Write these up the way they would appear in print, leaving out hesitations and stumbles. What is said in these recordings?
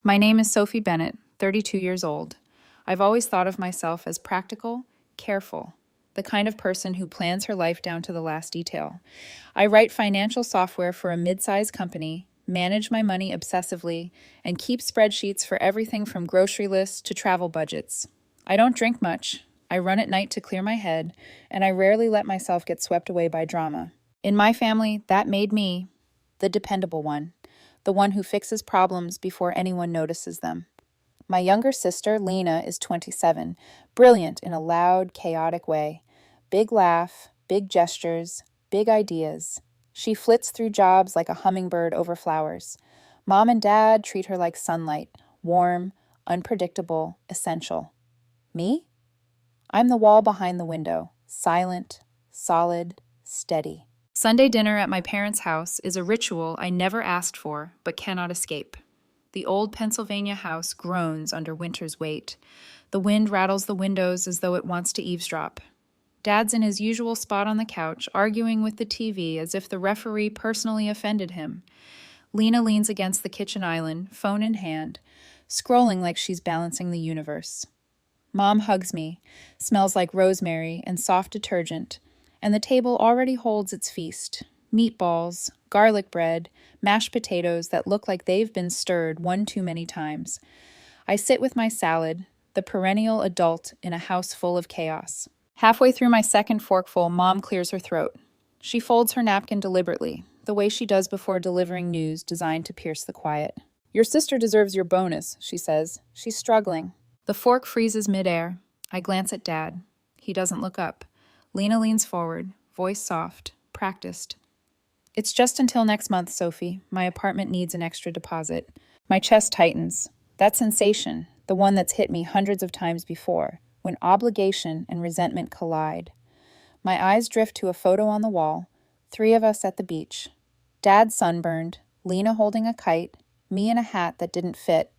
My name is Sophie Bennett, 32 years old. I've always thought of myself as practical, careful, the kind of person who plans her life down to the last detail. I write financial software for a mid-sized company, manage my money obsessively, and keep spreadsheets for everything from grocery lists to travel budgets. I don't drink much. I run at night to clear my head, and I rarely let myself get swept away by drama. In my family, that made me the dependable one, the one who fixes problems before anyone notices them. My younger sister, Lena, is 27, brilliant in a loud, chaotic way. Big laugh, big gestures, big ideas. She flits through jobs like a hummingbird over flowers. Mom and Dad treat her like sunlight, warm, unpredictable, essential. Me? I'm the wall behind the window, silent, solid, steady. Sunday dinner at my parents' house is a ritual I never asked for but cannot escape. The old Pennsylvania house groans under winter's weight. The wind rattles the windows as though it wants to eavesdrop. Dad's in his usual spot on the couch, arguing with the TV as if the referee personally offended him. Lena leans against the kitchen island, phone in hand, scrolling like she's balancing the universe. Mom hugs me, smells like rosemary and soft detergent, and the table already holds its feast. Meatballs, garlic bread, mashed potatoes that look like they've been stirred one too many times. I sit with my salad, the perennial adult in a house full of chaos. Halfway through my second forkful, Mom clears her throat. She folds her napkin deliberately, the way she does before delivering news designed to pierce the quiet. "Your sister deserves your bonus," she says. "She's struggling." The fork freezes midair. I glance at Dad. He doesn't look up. Lena leans forward, voice soft, practiced. "It's just until next month, Sophie. My apartment needs an extra deposit." My chest tightens. That sensation, the one that's hit me hundreds of times before, when obligation and resentment collide. My eyes drift to a photo on the wall, 3 of us at the beach. Dad sunburned, Lena holding a kite, me in a hat that didn't fit,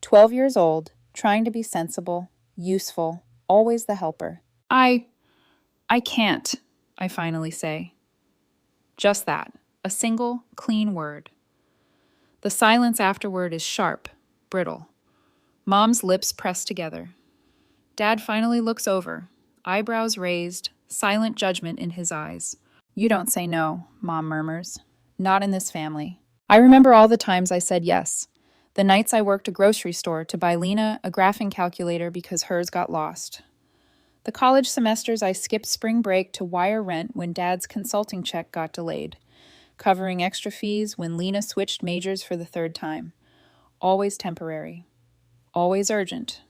12 years old, trying to be sensible, useful, always the helper. I can't, I finally say. Just that, a single, clean word. The silence afterward is sharp, brittle. Mom's lips press together. Dad finally looks over, eyebrows raised, silent judgment in his eyes. "You don't say no," Mom murmurs. "Not in this family." I remember all the times I said yes. The nights I worked a grocery store to buy Lena a graphing calculator because hers got lost. The college semesters I skipped spring break to wire rent when Dad's consulting check got delayed, covering extra fees when Lena switched majors for the 3rd time. Always temporary. Always urgent.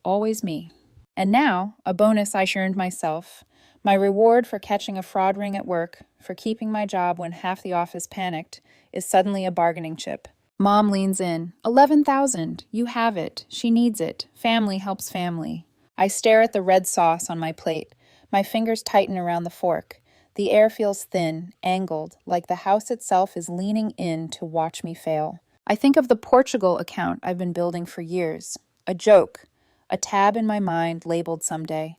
Always me. And now, a bonus I earned myself, my reward for catching a fraud ring at work, for keeping my job when half the office panicked, is suddenly a bargaining chip. Mom leans in. 11,000. You have it. She needs it. Family helps family. I stare at the red sauce on my plate. My fingers tighten around the fork. The air feels thin, angled, like the house itself is leaning in to watch me fail. I think of the Portugal account I've been building for years. A joke. A tab in my mind labeled someday.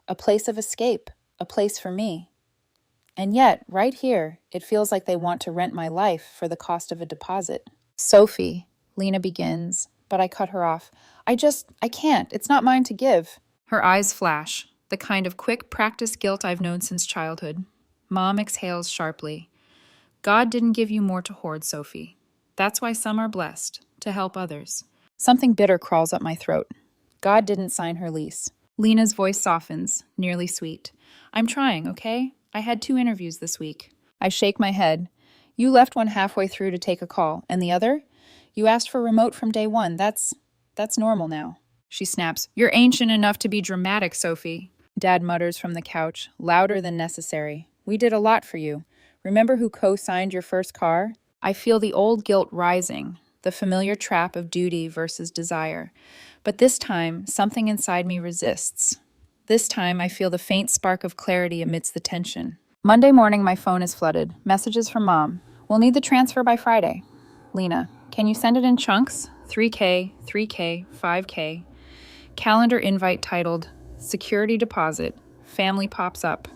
A place of escape. A place for me. And yet, right here, it feels like they want to rent my life for the cost of a deposit. "Sophie," Lena begins, but I cut her off. I can't. It's not mine to give." Her eyes flash, the kind of quick practice guilt I've known since childhood. Mom exhales sharply. "God didn't give you more to hoard, Sophie. That's why some are blessed, to help others." Something bitter crawls up my throat. God didn't sign her lease. Lena's voice softens, nearly sweet. "I'm trying, okay? I had 2 interviews this week." I shake my head. "You left one halfway through to take a call, and the other? You asked for remote from day 1. That's normal now." She snaps. "You're ancient enough to be dramatic, Sophie." Dad mutters from the couch, louder than necessary. "We did a lot for you. Remember who co-signed your first car?" I feel the old guilt rising, the familiar trap of duty versus desire. But this time, something inside me resists. This time, I feel the faint spark of clarity amidst the tension. Monday morning, my phone is flooded. Messages from Mom. "We'll need the transfer by Friday." Lena, "Can you send it in chunks? 3K, 3K, 5K. Calendar invite titled, "Security Deposit." Family pops up.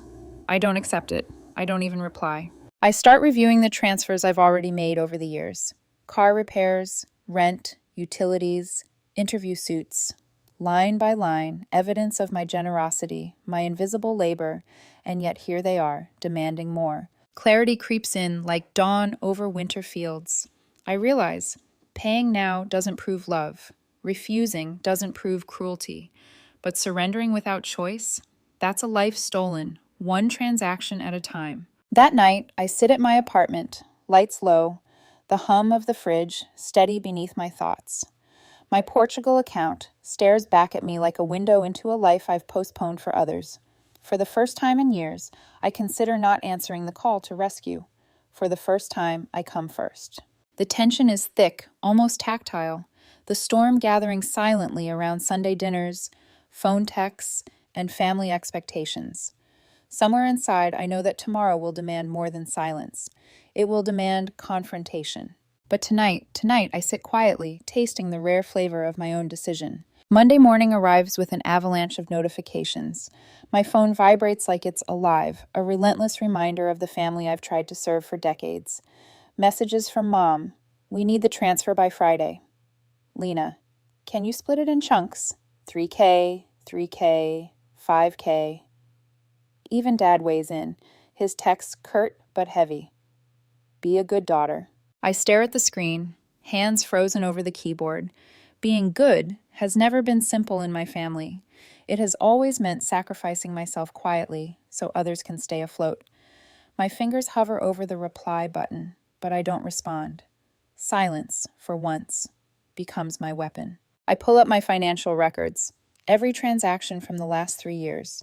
I don't accept it. I don't even reply. I start reviewing the transfers I've already made over the years. Car repairs, rent, utilities, interview suits. Line by line, evidence of my generosity, my invisible labor, and yet here they are, demanding more. Clarity creeps in like dawn over winter fields. I realize paying now doesn't prove love, refusing doesn't prove cruelty, but surrendering without choice, that's a life stolen, one transaction at a time. That night, I sit at my apartment, lights low, the hum of the fridge steady beneath my thoughts. My Portugal account stares back at me like a window into a life I've postponed for others. For the first time in years, I consider not answering the call to rescue. For the first time, I come first. The tension is thick, almost tactile, the storm gathering silently around Sunday dinners, phone texts, and family expectations. Somewhere inside, I know that tomorrow will demand more than silence. It will demand confrontation. But tonight, I sit quietly, tasting the rare flavor of my own decision. Monday morning arrives with an avalanche of notifications. My phone vibrates like it's alive, a relentless reminder of the family I've tried to serve for decades. Messages from Mom. We need the transfer by Friday. Lena. Can you split it in chunks? 3K, 3K, 5K. Even Dad weighs in, his texts curt but heavy. Be a good daughter. I stare at the screen, hands frozen over the keyboard. Being good has never been simple in my family. It has always meant sacrificing myself quietly so others can stay afloat. My fingers hover over the reply button, but I don't respond. Silence, for once, becomes my weapon. I pull up my financial records, every transaction from the last 3 years.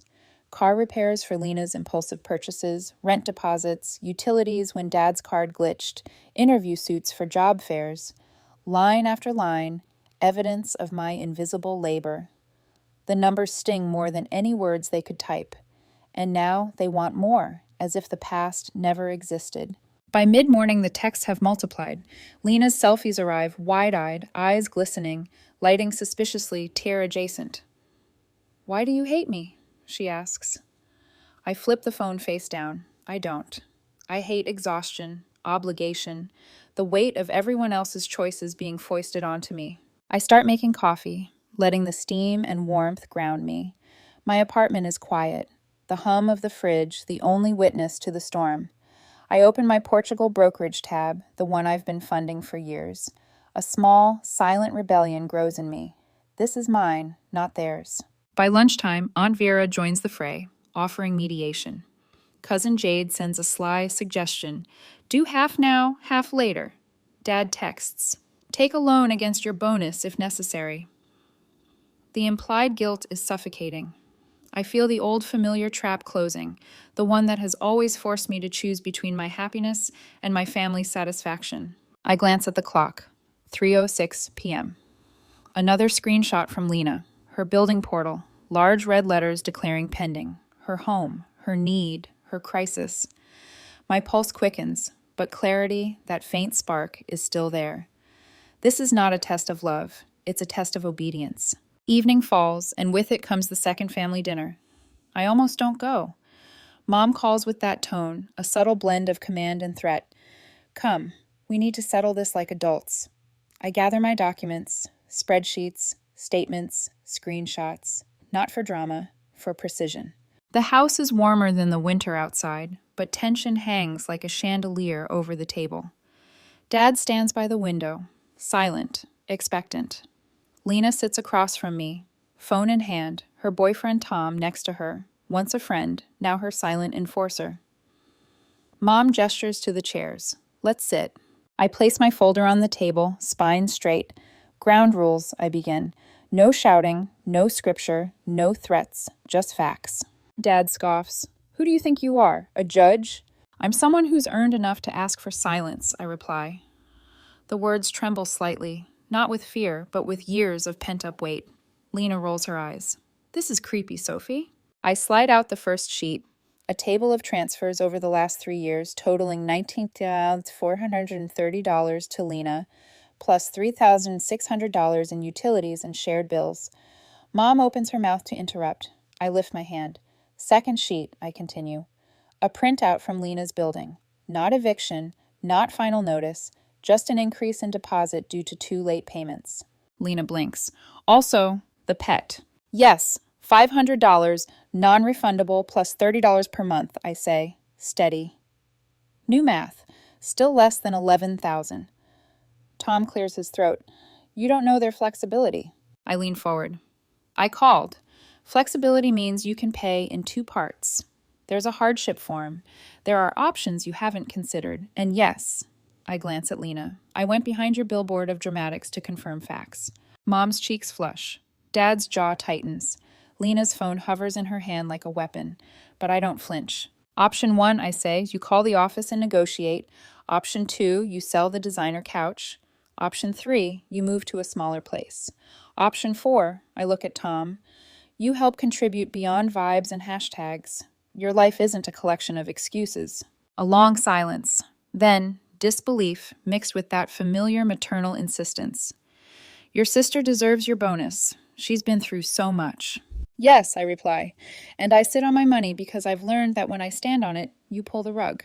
Car repairs for Lena's impulsive purchases, rent deposits, utilities when Dad's card glitched, interview suits for job fairs. Line after line, evidence of my invisible labor. The numbers sting more than any words they could type. And now they want more, as if the past never existed. By mid-morning, the texts have multiplied. Lena's selfies arrive, wide-eyed, eyes glistening, lighting suspiciously tear-adjacent. Why do you hate me? She asks. I flip the phone face down. I don't. I hate exhaustion, obligation, the weight of everyone else's choices being foisted onto me. I start making coffee, letting the steam and warmth ground me. My apartment is quiet, the hum of the fridge the only witness to the storm. I open my Portugal brokerage tab, the one I've been funding for years. A small, silent rebellion grows in me. This is mine, not theirs. By lunchtime, Aunt Vera joins the fray, offering mediation. Cousin Jade sends a sly suggestion. Do half now, half later. Dad texts. Take a loan against your bonus if necessary. The implied guilt is suffocating. I feel the old familiar trap closing, the one that has always forced me to choose between my happiness and my family's satisfaction. I glance at the clock. 3:06 p.m. Another screenshot from Lena. Her building portal, large red letters declaring pending. Her home, her need, her crisis. My pulse quickens, but clarity, that faint spark, is still there. This is not a test of love. It's a test of obedience. Evening falls, and with it comes the second family dinner. I almost don't go. Mom calls with that tone, a subtle blend of command and threat. Come, we need to settle this like adults. I gather my documents, spreadsheets, statements, screenshots, not for drama, for precision. The house is warmer than the winter outside, but tension hangs like a chandelier over the table. Dad stands by the window, silent, expectant. Lena sits across from me, phone in hand, her boyfriend Tom next to her, once a friend, now her silent enforcer. Mom gestures to the chairs. Let's sit. I place my folder on the table, spine straight. Ground rules, I begin. No shouting, no scripture, no threats, just facts. Dad scoffs. Who do you think you are, a judge? I'm someone who's earned enough to ask for silence, I reply. The words tremble slightly, not with fear, but with years of pent-up weight. Lena rolls her eyes. This is creepy, Sophie. I slide out the first sheet, a table of transfers over the last 3 years totaling $19,430 to Lena, plus $3,600 in utilities and shared bills. Mom opens her mouth to interrupt. I lift my hand. Second sheet, I continue. A printout from Lena's building. Not eviction, not final notice, Just an increase in deposit due to 2 late payments. Lena blinks. Also, the pet. Yes, $500, non-refundable, plus $30 per month, I say, steady. New math. Still less than 11,000. Tom clears his throat. You don't know their flexibility. I lean forward. I called. Flexibility means you can pay in 2 parts. There's a hardship form. There are options you haven't considered. And yes, I glance at Lena. I went behind your billboard of dramatics to confirm facts. Mom's cheeks flush. Dad's jaw tightens. Lena's phone hovers in her hand like a weapon, but I don't flinch. Option 1, I say, you call the office and negotiate. Option 2, you sell the designer couch. Option 3, you move to a smaller place. Option 4, I look at Tom. You help contribute beyond vibes and hashtags. Your life isn't a collection of excuses. A long silence. Then, disbelief mixed with that familiar maternal insistence. Your sister deserves your bonus. She's been through so much. Yes, I reply, and I sit on my money because I've learned that when I stand on it, you pull the rug.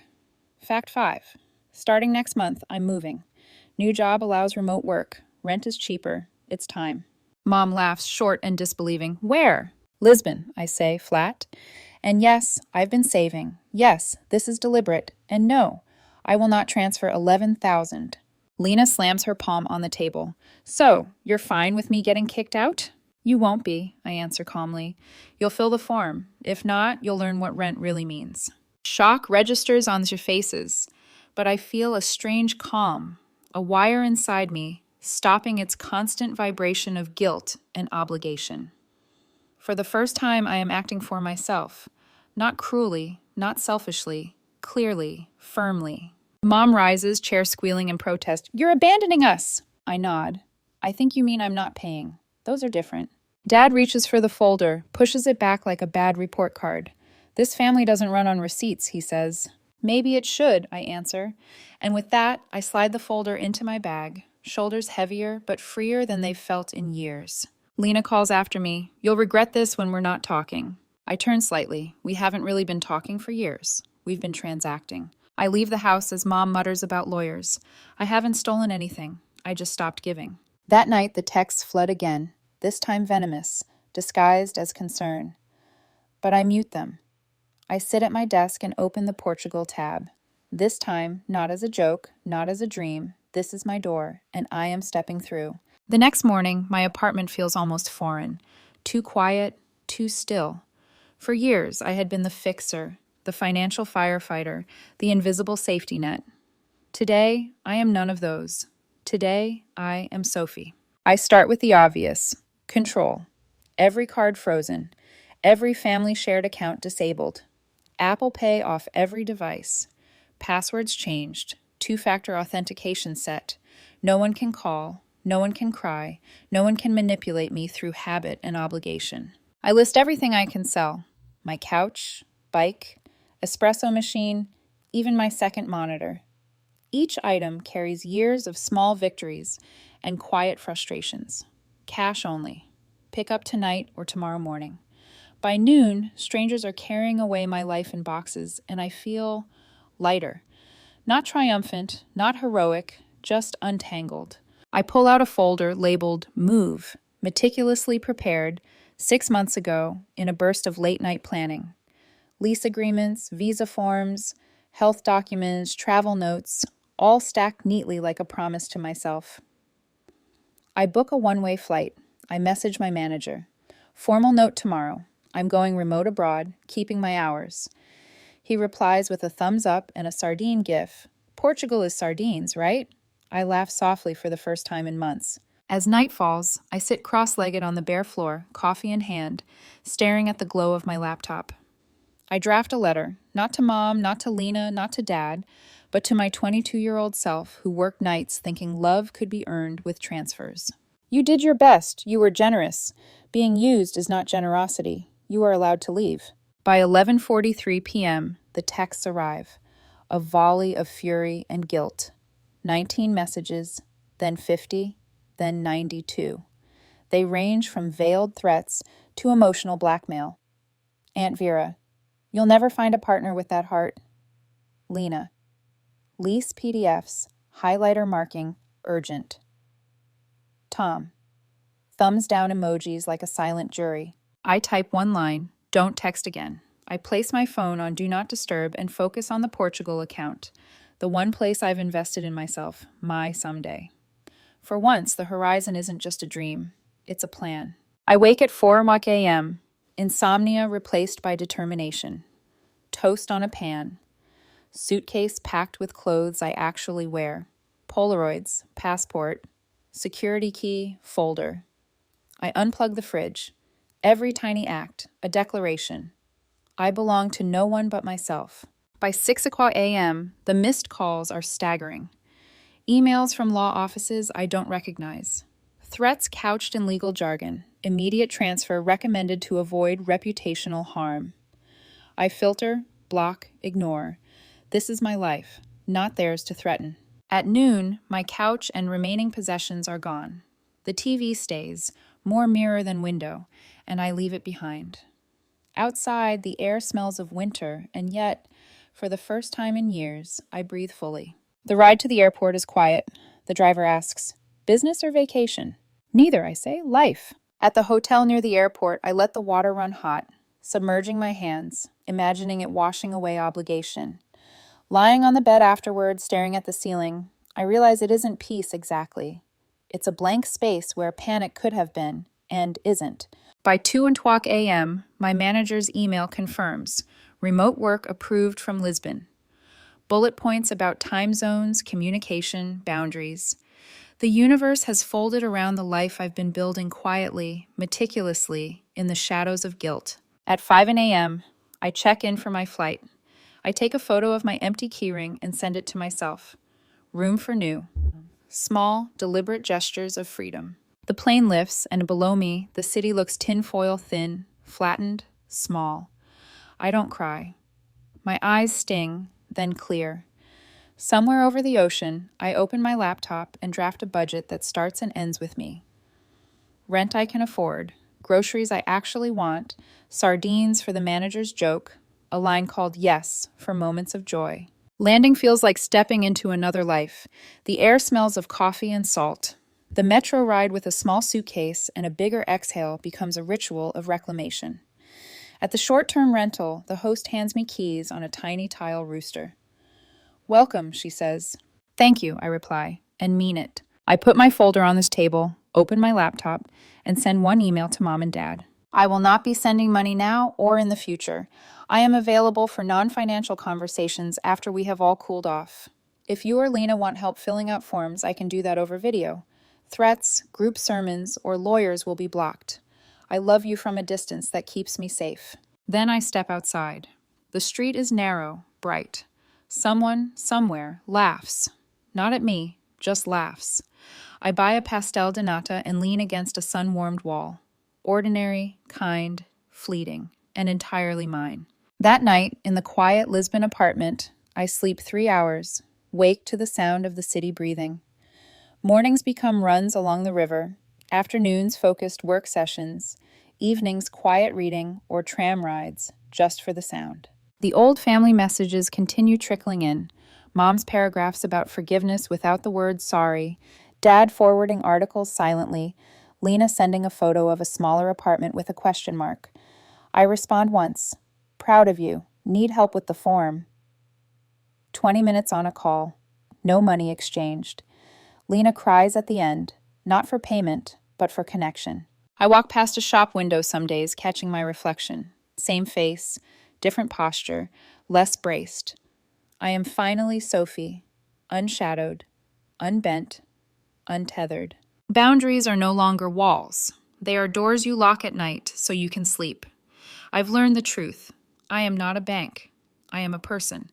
Fact 5. Starting next month, I'm moving. New job allows remote work. Rent is cheaper. It's time. Mom laughs, short and disbelieving. Where? Lisbon, I say, flat. And yes, I've been saving. Yes, this is deliberate. And no, I will not transfer 11,000. Lena slams her palm on the table. So, you're fine with me getting kicked out? You won't be, I answer calmly. You'll fill the form. If not, you'll learn what rent really means. Shock registers on your faces, but I feel a strange calm, a wire inside me, stopping its constant vibration of guilt and obligation. For the first time, I am acting for myself. Not cruelly, not selfishly, clearly, firmly. Mom rises, chair squealing in protest. You're abandoning us! I nod. I think you mean I'm not paying. Those are different. Dad reaches for the folder, pushes it back like a bad report card. This family doesn't run on receipts, he says. Maybe it should, I answer. And with that, I slide the folder into my bag, shoulders heavier but freer than they've felt in years. Lena calls after me. You'll regret this when we're not talking. I turn slightly. We haven't really been talking for years. We've been transacting. I leave the house as Mom mutters about lawyers. I haven't stolen anything. I just stopped giving. That night, the texts flood again, this time venomous, disguised as concern. But I mute them. I sit at my desk and open the Portugal tab. This time, not as a joke, not as a dream. This is my door, and I am stepping through. The next morning, my apartment feels almost foreign. Too quiet, too still. For years, I had been the fixer, the financial firefighter, the invisible safety net. Today, I am none of those. Today, I am Sophie. I start with the obvious. Control. Every card frozen. Every family shared account disabled. Apple Pay off every device. Passwords changed. 2-factor authentication set. No one can call. No one can cry. No one can manipulate me through habit and obligation. I list everything I can sell. My couch, bike, espresso machine, even my second monitor. Each item carries years of small victories and quiet frustrations. Cash only. Pick up tonight or tomorrow morning. By noon, strangers are carrying away my life in boxes, and I feel lighter. Not triumphant, not heroic, just untangled. I pull out a folder labeled Move, meticulously prepared 6 months ago in a burst of late-night planning. Lease agreements, visa forms, health documents, travel notes, all stacked neatly like a promise to myself. I book a one-way flight. I message my manager. Formal note tomorrow. I'm going remote abroad, keeping my hours. He replies with a thumbs up and a sardine gif. Portugal is sardines, right? I laugh softly for the first time in months. As night falls, I sit cross-legged on the bare floor, coffee in hand, staring at the glow of my laptop. I draft a letter, not to Mom, not to Lena, not to Dad, but to my 22-year-old self who worked nights thinking love could be earned with transfers. You did your best. You were generous. Being used is not generosity. You are allowed to leave. By 11:43 p.m., the texts arrive. A volley of fury and guilt. 19 messages, then 50, then 92. They range from veiled threats to emotional blackmail. Aunt Vera, you'll never find a partner with that heart. Lena, lease PDFs, highlighter marking, urgent. Tom. Thumbs down emojis like a silent jury. I type one line, don't text again. I place my phone on Do Not Disturb and focus on the Portugal account, the one place I've invested in myself, my someday. For once, the horizon isn't just a dream, it's a plan. I wake at 4 a.m., insomnia replaced by determination. Toast on a pan. Suitcase packed with clothes I actually wear. Polaroids, passport, security key, folder. I unplug the fridge. Every tiny act, a declaration. I belong to no one but myself. By 6 a.m., the missed calls are staggering. Emails from law offices I don't recognize. Threats couched in legal jargon. Immediate transfer recommended to avoid reputational harm. I filter, block, ignore. This is my life, not theirs to threaten. At noon, my couch and remaining possessions are gone. The TV stays, more mirror than window, and I leave it behind. Outside, the air smells of winter, and yet, for the first time in years, I breathe fully. The ride to the airport is quiet. The driver asks, business or vacation? Neither, I say, life. At the hotel near the airport, I let the water run hot, submerging my hands, imagining it washing away obligation. Lying on the bed afterward, staring at the ceiling, I realize it isn't peace exactly. It's a blank space where panic could have been, and isn't. By 2:00 a.m., my manager's email confirms, remote work approved from Lisbon. Bullet points about time zones, communication, boundaries. The universe has folded around the life I've been building quietly, meticulously, in the shadows of guilt. At 5 a.m., I check in for my flight. I take a photo of my empty keyring and send it to myself. Room for new. Small, deliberate gestures of freedom. The plane lifts, and below me, the city looks tinfoil thin, flattened, small. I don't cry. My eyes sting, then clear. Somewhere over the ocean, I open my laptop and draft a budget that starts and ends with me. Rent I can afford, groceries I actually want, sardines for the manager's joke, a line called yes for moments of joy. Landing feels like stepping into another life. The air smells of coffee and salt. The metro ride with a small suitcase and a bigger exhale becomes a ritual of reclamation. At the short-term rental, the host hands me keys on a tiny tile rooster. Welcome, she says. Thank you, I reply, and mean it. I put my folder on this table, open my laptop, and send one email to Mom and Dad. I will not be sending money now or in the future. I am available for non-financial conversations after we have all cooled off. If you or Lena want help filling out forms, I can do that over video. Threats, group sermons, or lawyers will be blocked. I love you from a distance that keeps me safe. Then I step outside. The street is narrow, bright. Someone, somewhere, laughs. Not at me, just laughs. I buy a pastel de nata and lean against a sun-warmed wall. Ordinary, kind, fleeting, and entirely mine. That night, in the quiet Lisbon apartment, I sleep 3 hours, wake to the sound of the city breathing. Mornings become runs along the river, afternoons focused work sessions, evenings quiet reading or tram rides, just for the sound. The old family messages continue trickling in. Mom's paragraphs about forgiveness without the word sorry, Dad forwarding articles silently, Lena sending a photo of a smaller apartment with a question mark. I respond once. Proud of you. Need help with the form. 20 minutes on a call. No money exchanged. Lena cries at the end, not for payment, but for connection. I walk past a shop window some days, catching my reflection. Same face, different posture, less braced. I am finally Sophie, unshadowed, unbent, untethered. Boundaries are no longer walls. They are doors you lock at night so you can sleep. I've learned the truth. I am not a bank. I am a person.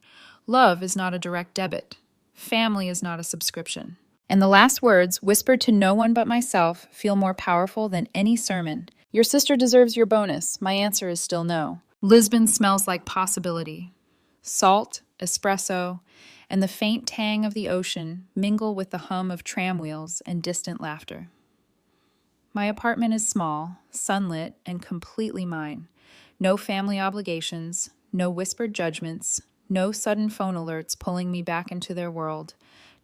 Love is not a direct debit. Family is not a subscription. And the last words, whispered to no one but myself, feel more powerful than any sermon. Your sister deserves your bonus. My answer is still no. Lisbon smells like possibility. Salt, espresso, and the faint tang of the ocean mingle with the hum of tram wheels and distant laughter. My apartment is small, sunlit, and completely mine. No family obligations, no whispered judgments, no sudden phone alerts pulling me back into their world.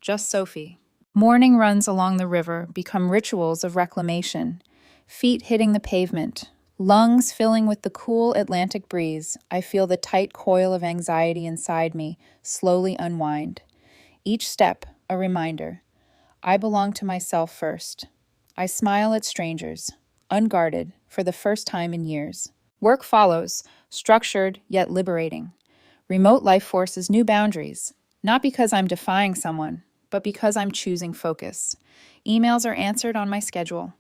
just Sophie. Morning runs along the river become rituals of reclamation, feet hitting the pavement, lungs filling with the cool Atlantic breeze. I feel the tight coil of anxiety inside me slowly unwind. Each step, a reminder. I belong to myself first. I smile at strangers, unguarded, for the first time in years. Work follows, structured yet liberating. Remote life forces new boundaries, not because I'm defying someone, but because I'm choosing focus. Emails are answered on my schedule.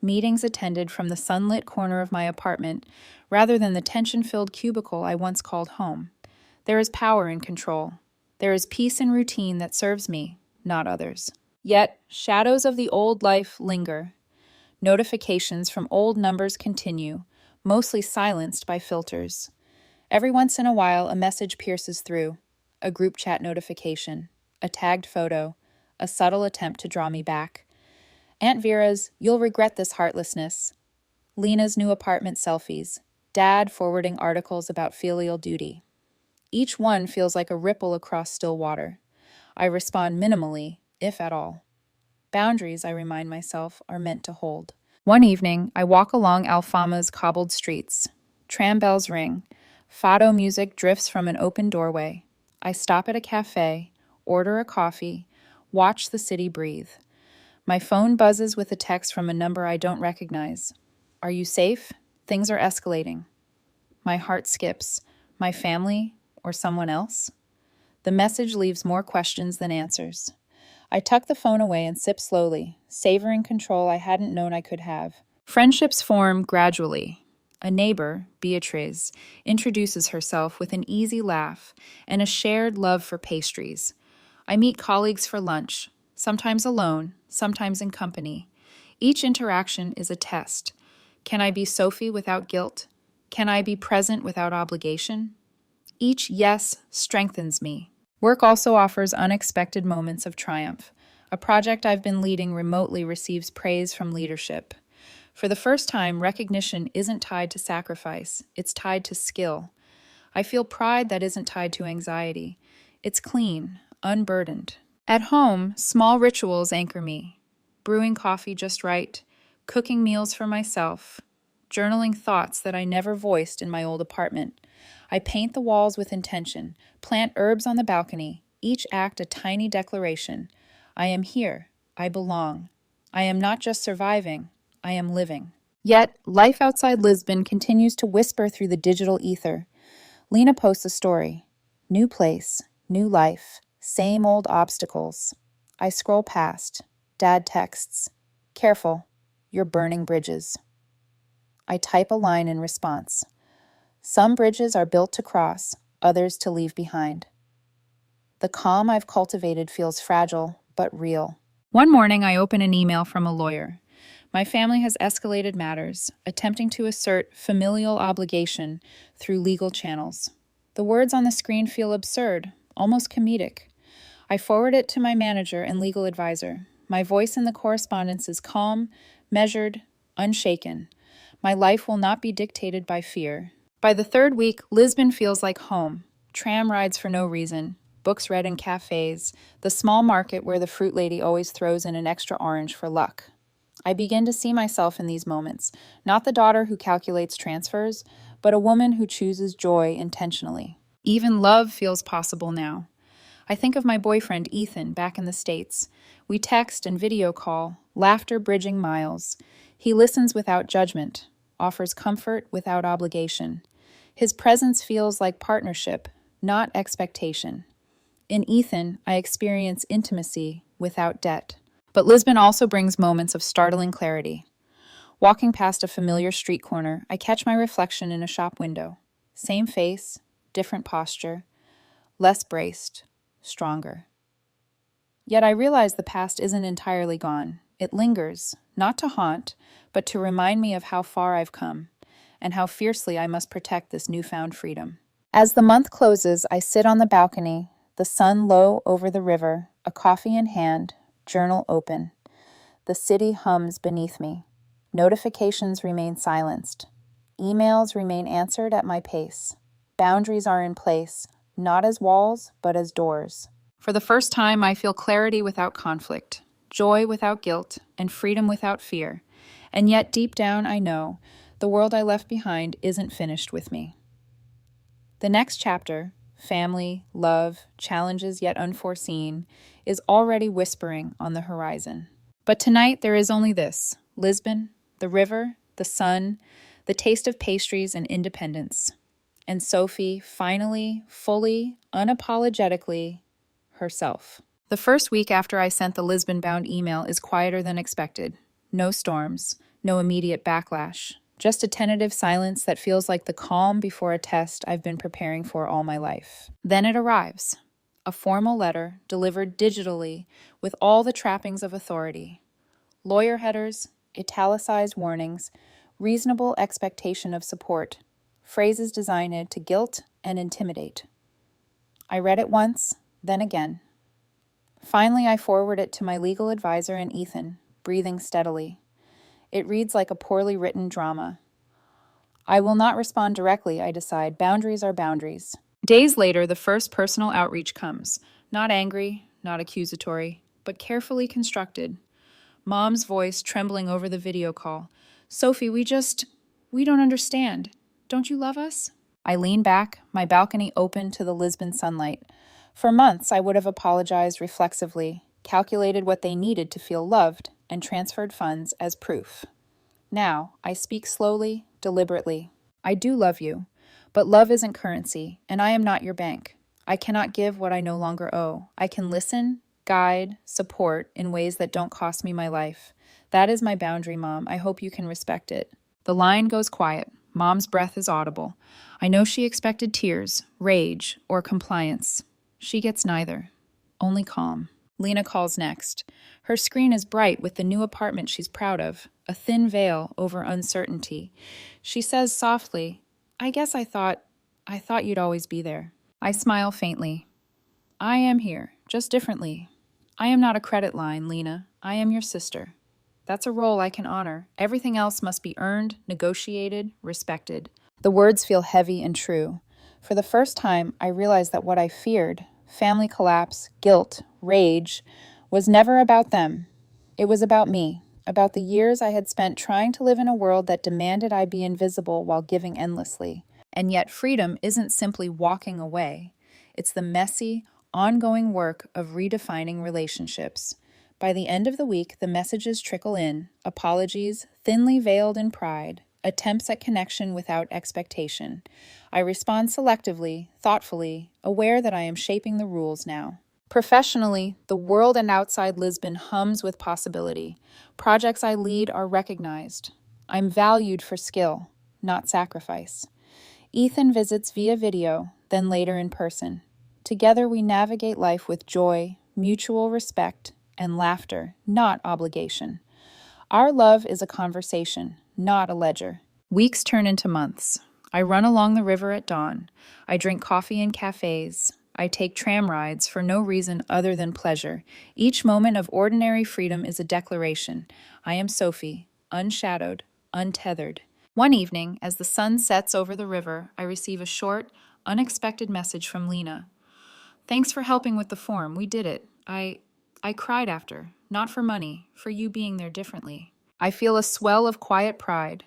Meetings attended from the sunlit corner of my apartment rather than the tension-filled cubicle I once called home. There is power in control. There is peace in routine that serves me, not others. Yet, shadows of the old life linger. Notifications from old numbers continue, mostly silenced by filters. Every once in a while, a message pierces through. A group chat notification, a tagged photo, a subtle attempt to draw me back. Aunt Vera's, "You'll regret this heartlessness." Lena's new apartment selfies. Dad forwarding articles about filial duty. Each one feels like a ripple across still water. I respond minimally, if at all. Boundaries, I remind myself, are meant to hold. One evening, I walk along Alfama's cobbled streets. Tram bells ring. Fado music drifts from an open doorway. I stop at a cafe, order a coffee, watch the city breathe. My phone buzzes with a text from a number I don't recognize. Are you safe? Things are escalating. My heart skips. My family or someone else? The message leaves more questions than answers. I tuck the phone away and sip slowly, savoring control I hadn't known I could have. Friendships form gradually. A neighbor, Beatriz, introduces herself with an easy laugh and a shared love for pastries. I meet colleagues for lunch, sometimes alone, sometimes in company. Each interaction is a test. Can I be Sophie without guilt? Can I be present without obligation? Each yes strengthens me. Work also offers unexpected moments of triumph. A project I've been leading remotely receives praise from leadership. For the first time, recognition isn't tied to sacrifice, it's tied to skill. I feel pride that isn't tied to anxiety. It's clean, unburdened. At home, small rituals anchor me. Brewing coffee just right, cooking meals for myself, journaling thoughts that I never voiced in my old apartment. I paint the walls with intention, plant herbs on the balcony, each act a tiny declaration. I am here. I belong. I am not just surviving, I am living. Yet, life outside Lisbon continues to whisper through the digital ether. Lena posts a story. New place, new life, same old obstacles. I scroll past. Dad texts, "Careful, you're burning bridges." I type a line in response. Some bridges are built to cross, others to leave behind. The calm I've cultivated feels fragile, but real. One morning, I open an email from a lawyer. My family has escalated matters, attempting to assert familial obligation through legal channels. The words on the screen feel absurd, almost comedic. I forward it to my manager and legal advisor. My voice in the correspondence is calm, measured, unshaken. My life will not be dictated by fear. By the third week, Lisbon feels like home. Tram rides for no reason, books read in cafes, the small market where the fruit lady always throws in an extra orange for luck. I begin to see myself in these moments, not the daughter who calculates transfers, but a woman who chooses joy intentionally. Even love feels possible now. I think of my boyfriend, Ethan, back in the States. We text and video call, laughter bridging miles. He listens without judgment, offers comfort without obligation. His presence feels like partnership, not expectation. In Ethan, I experience intimacy without debt. But Lisbon also brings moments of startling clarity. Walking past a familiar street corner, I catch my reflection in a shop window. Same face, different posture, less braced, stronger. Yet I realize the past isn't entirely gone. It lingers, not to haunt, but to remind me of how far I've come, and how fiercely I must protect this newfound freedom. As the month closes, I sit on the balcony, the sun low over the river, a coffee in hand, journal open. The city hums beneath me. Notifications remain silenced. Emails remain answered at my pace. Boundaries are in place, not as walls, but as doors. For the first time, I feel clarity without conflict, joy without guilt, and freedom without fear. And yet, deep down, I know the world I left behind isn't finished with me. The next chapter, family, love, challenges yet unforeseen, is already whispering on the horizon. But tonight, there is only this: Lisbon, the river, the sun, the taste of pastries and independence. And Sophie, finally, fully, unapologetically, herself. The first week after I sent the Lisbon-bound email is quieter than expected. No storms, no immediate backlash, just a tentative silence that feels like the calm before a test I've been preparing for all my life. Then it arrives, a formal letter delivered digitally with all the trappings of authority. Lawyer headers, italicized warnings, reasonable expectation of support, phrases designed to guilt and intimidate. I read it once, then again. Finally, I forward it to my legal advisor and Ethan, breathing steadily. It reads like a poorly written drama. I will not respond directly, I decide. Boundaries are boundaries. Days later, the first personal outreach comes. Not angry, not accusatory, but carefully constructed. Mom's voice trembling over the video call. Sophie, we don't understand. Don't you love us? I lean back, my balcony open to the Lisbon sunlight. For months, I would have apologized reflexively, calculated what they needed to feel loved, and transferred funds as proof. Now, I speak slowly, deliberately. I do love you, but love isn't currency, and I am not your bank. I cannot give what I no longer owe. I can listen, guide, support in ways that don't cost me my life. That is my boundary, Mom. I hope you can respect it. The line goes quiet. Mom's breath is audible. I know she expected tears, rage, or compliance. She gets neither. Only calm. Lena calls next. Her screen is bright with the new apartment she's proud of, a thin veil over uncertainty. She says softly, I guess I thought you'd always be there. I smile faintly. I am here, just differently. I am not a credit line, Lena. I am your sister. That's a role I can honor. Everything else must be earned, negotiated, respected. The words feel heavy and true. For the first time, I realized that what I feared, family collapse, guilt, rage, was never about them. It was about me, about the years I had spent trying to live in a world that demanded I be invisible while giving endlessly. And yet freedom isn't simply walking away. It's the messy, ongoing work of redefining relationships. By the end of the week, the messages trickle in, apologies, thinly veiled in pride, attempts at connection without expectation. I respond selectively, thoughtfully, aware that I am shaping the rules now. Professionally, the world and outside Lisbon hums with possibility. Projects I lead are recognized. I'm valued for skill, not sacrifice. Ethan visits via video, then later in person. Together we navigate life with joy, mutual respect, and laughter, not obligation. Our love is a conversation, not a ledger. Weeks turn into months. I run along the river at dawn. I drink coffee in cafes. I take tram rides for no reason other than pleasure. Each moment of ordinary freedom is a declaration. I am Sophie, unshadowed, untethered. One evening, as the sun sets over the river, I receive a short, unexpected message from Lena. Thanks for helping with the form. We did it. I cried after, not for money, for you being there differently. I feel a swell of quiet pride,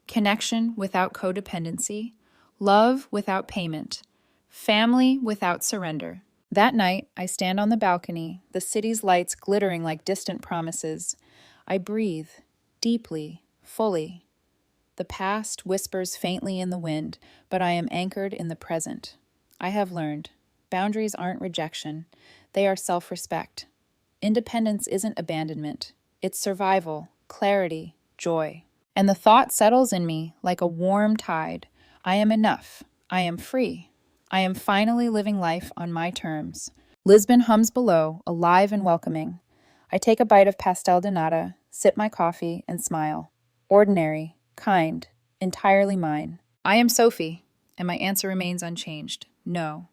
connection without codependency, love without payment, family without surrender. That night, I stand on the balcony, the city's lights glittering like distant promises. I breathe, deeply, fully. The past whispers faintly in the wind, but I am anchored in the present. I have learned, boundaries aren't rejection, they are self-respect. Independence isn't abandonment. It's survival, clarity, joy. And the thought settles in me like a warm tide. I am enough. I am free. I am finally living life on my terms. Lisbon hums below, alive and welcoming. I take a bite of pastel de nata, sip my coffee, and smile. Ordinary, kind, entirely mine. I am Sophie, and my answer remains unchanged. No.